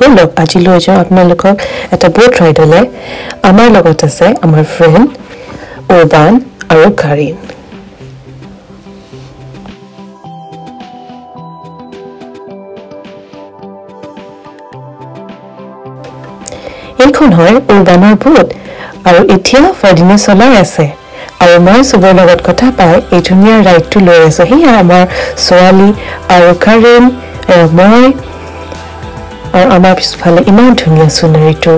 বলক আজি লৈ যাওঁ আপোনালোকক এটা বোট ৰাইডলৈ আমাৰ লগত আছে আমাৰ ফ্ৰেণ্ড ওবান আৰু কাৰিন এইখন হয় ওবানৰ বোট আৰু এতিয়া ফাৰ্ডিনে চলাই আছে আৰু মই সবৰ লগত কথা পাই এই ধুনীয়া ৰাইডটো লৈ আছো হেয়া আমাৰ সোৱালি আৰু কাৰিন মই আৰু আমাৰ পিছফালে ইমান ধুনীয়া সুনাৰীটো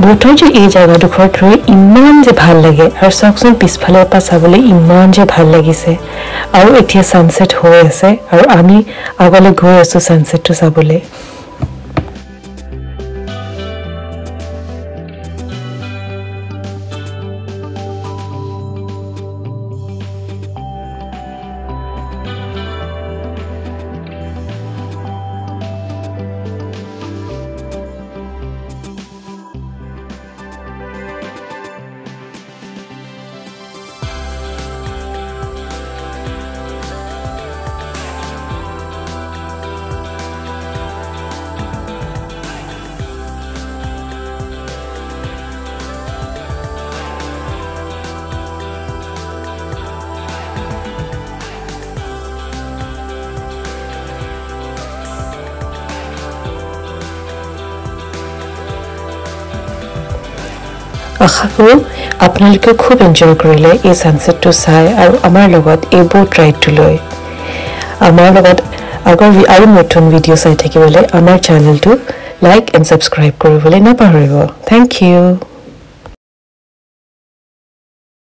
বোটৰ যে এই জাগাডোখৰত ৰৈ ইমান যে ভাল লাগে আৰু চাওকচোন পিছফালৰ পৰা চাবলৈ ইমান যে ভাল লাগিছে আৰু এতিয়া সানসেট হৈ আছে আৰু আমি আগলৈ গৈ আছো সানসেটটো চাবলৈ আশা কৰো আপোনালোকে খুব এনজয় কৰিলে এই সানসেটটো চাই আৰু আমাৰ লগত এই বোট ৰাইডটো লৈ আমাৰ লগত আগৰ আৰু নতুন ভিডিঅ' চাই থাকিবলৈ আমাৰ চেনেলটো লাইক এণ্ড সাবস্ক্ৰাইব কৰিবলৈ নাপাহৰিব থ্যাংক ইউ